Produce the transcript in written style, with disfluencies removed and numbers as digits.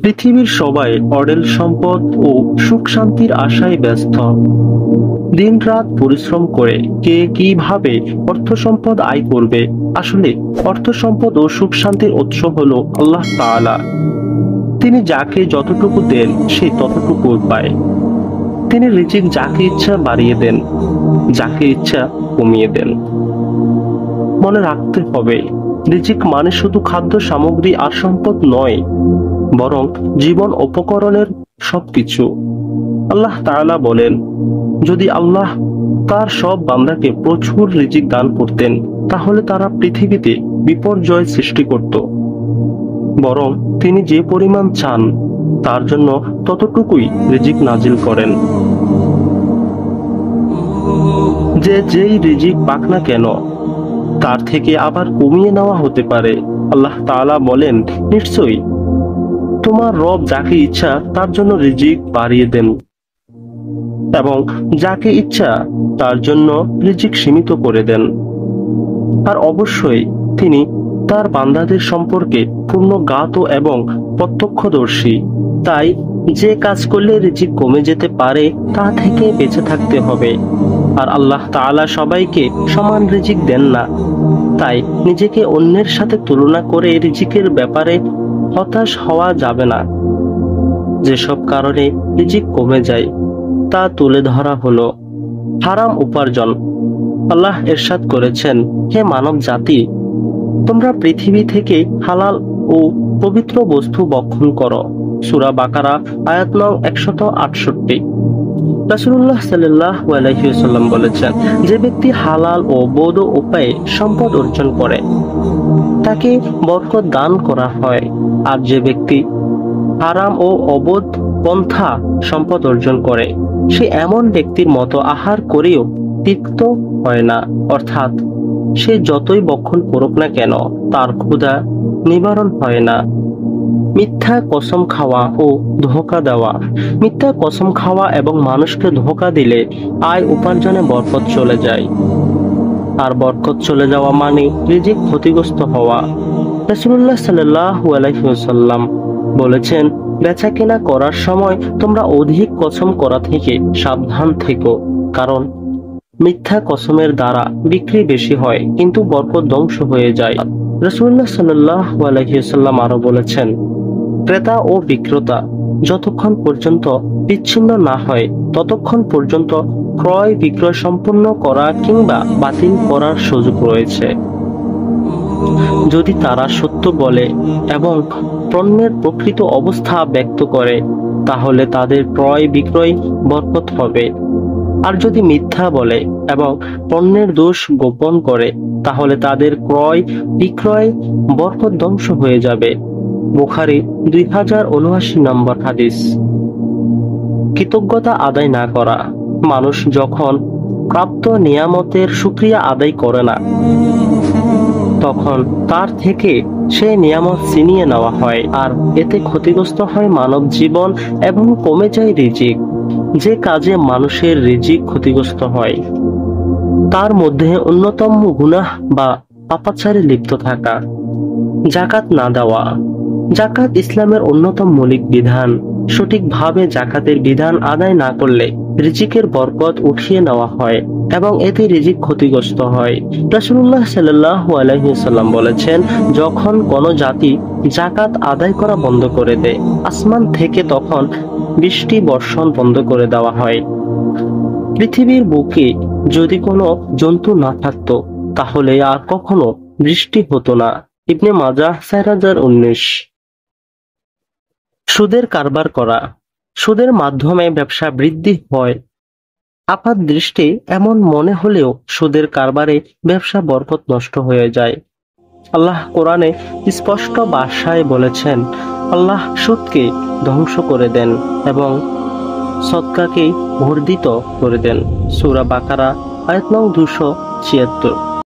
পৃথিবীর সবাই অঢেল সম্পদ ও সুখ শান্তির আশায় ব্যস্ত। দিনরাত পরিশ্রম করে কে কিভাবে অর্থ সম্পদ আয় করবে। আসলে অর্থ সম্পদ ও সুখ শান্তির উৎস হলো আল্লাহ তাআলা। তিনি যাকে যতটুকু দেন সে ততটুকু পায়। তিনি রিজিক যাকে ইচ্ছা বাড়িয়ে দেন, যাকে ইচ্ছা কমিয়ে দেন। মনে রাখতে হবে, রিজিক মানে শুধু খাদ্য সামগ্রী আর সম্পদ নয়, বরং জীবন উপকরণের সবকিছু। আল্লাহ তাআলা বলেন, যদি আল্লাহ তার সব বান্দাকে প্রচুর রিজিক দান করতেন তাহলে তারা পৃথিবীতে বিপর্যয় সৃষ্টি করত। বরং তিনি যে পরিমাণ চান তার জন্য ততটুকুই রিজিক নাজিল করেন। যেই রিজিক পাক না কেন তার থেকে আবার কমিয়ে নেওয়া হতে পারে। আল্লাহ তাআলা বলেন, নিশ্চয়ই তোমার রব যাকে ইচ্ছা তার জন্য রিজিক বাড়িয়ে দেন এবং যাকে ইচ্ছা তার জন্য রিজিক সীমিত করে দেন। আর অবশ্যই তিনি তার বান্দাদের সম্পর্কে পূর্ণজ্ঞাত এবং প্রত্যক্ষদর্শী। তাই যে কাজ করলে রিজিক কমে যেতে পারে তা থেকে বেঁচে থাকতে হবে। আর আল্লাহ তাআলা সবাইকে সমান রিজিক দেন না। তাই নিজেকে অন্যের সাথে তুলনা করে রিজিকের ব্যাপারে হতাশ হওয়া যাবে না। যেসব কারণে রিজিক কমে যায় তা তুলে ধরা হলো হারাম উপার্জন। আল্লাহ ইরশাদ করেছেন, হে মানব জাতি, তোমরা পৃথিবী থেকে হালাল ও পবিত্র বস্তু ভক্ষণ করো। সূরা বাকারা আয়াত নং 168। রাসূলুল্লাহ সাল্লাল্লাহু আলাইহি ওয়াসাল্লাম বলেছেন, যে ব্যক্তি হালাল ও বৈধ উপায়ে সম্পদ অর্জন করে তাকে বরকত দান করা হয়। আর যে ব্যক্তি হারাম ও অবৈধ পন্থা সম্পদ অর্জন করে সে এমন ব্যক্তির মতো আহার করেও তৃপ্ত হয় না। অর্থাৎ সে যতই ভক্ষণ করুক না কেন তার ক্ষুধা নিবারণ হয় না। মিথ্যা কসম খাওয়া ও ধোঁকা দেওয়া। মিথ্যা কসম খাওয়া এবং মানুষকে ধোঁকা দিলে আয় উপার্জনে বরকত চলে যায়। আর বরকত চলে যাওয়া মানে রিজিক ক্ষতিগ্রস্ত হওয়া। রাসূলুল্লাহ সাল্লাল্লাহু আলাইহি ওয়াসাল্লাম বলেছেন, বেচাকেনা করার সময় তোমরা অধিক কসম করা থেকে সাবধান থেকো, কারণ মিথ্যা কসমের দ্বারা বিক্রি বেশি হয় কিন্তু বরকত ধ্বংস হয়ে যায়। রাসূলুল্লাহ সাল্লাল্লাহু আলাইহি ওয়াসাল্লাম আরো বলেছেন, ক্রেতা ও বিক্রেতা যতক্ষণ পর্যন্ত বিচ্ছিন্ন না হয় ততক্ষণ পর্যন্ত ক্রয় বিক্রয় সম্পূর্ণ করা কিংবা বাতিল করার সুযোগ রয়েছে। যদি তারা সত্য বলে এবং পণ্যের প্রকৃত অবস্থা ব্যক্ত করে তাহলে তাদের ক্রয় বিক্রয় বরকত হবে। আর যদি মিথ্যা বলে এবং পণ্যের দোষ গোপন করে তাহলে তাদের ক্রয় বিক্রয় বরকত ধ্বংস হয়ে যাবে। বুখারী 2079 নম্বর হাদিস। কৃতজ্ঞতা আদায় না করা। মানুষ যখন প্রাপ্ত নিয়ামতের শুকরিয়া আদায় করে না তখন তার থেকে সেই নিয়ামত ছিনিয়ে নেওয়া হয়, আর এতে ক্ষতিগ্রস্ত হয় মানব জীবন এবং কমে যায় রিজিক। যে কাজে মানুষের রিজিক ক্ষতিগ্রস্ত হয় তার মধ্যে অন্যতম গুনাহ বা পাপাচারে লিপ্ত থাকা। যাকাত না দেওয়া। যাকাত ইসলামের অন্যতম মৌলিক বিধান। সঠিকভাবে যাকাতের বিধান আদায় না করলে রিজিকের বরকত উঠিয়ে নেওয়া হয় এবং এতে রিজিক ক্ষতিগ্রস্ত হয়। রাসূলুল্লাহ সাল্লাল্লাহু আলাইহি ওয়াসাল্লাম বলেছেন, যখন কোনো জাতি যাকাত আদায় করা বন্ধ করে দেয় আসমান থেকে তখন বৃষ্টি বর্ষণ বন্ধ করে দেওয়া হয়। পৃথিবীর বুকে যদি কোনো জন্তু না থাকতো তাহলে আর কখনো বৃষ্টি হতো না। ইবনে মাজাহ 4019। সুদের কারবার করা। সুদের মাধ্যমে ব্যবসা বৃদ্ধি হয়। আপাত দৃষ্টি এমন মনে হলেও সুদের কারবারে ব্যবসা বরকত নষ্ট হয়ে যায়। আল্লাহ কোরআনে স্পষ্ট ভাষায় বলেছেন, আল্লাহ সুদকে ধ্বংস করে দেন এবং সদকাকে বর্ধিত করে দেন। সূরা বাকারা আয়াত নং 276।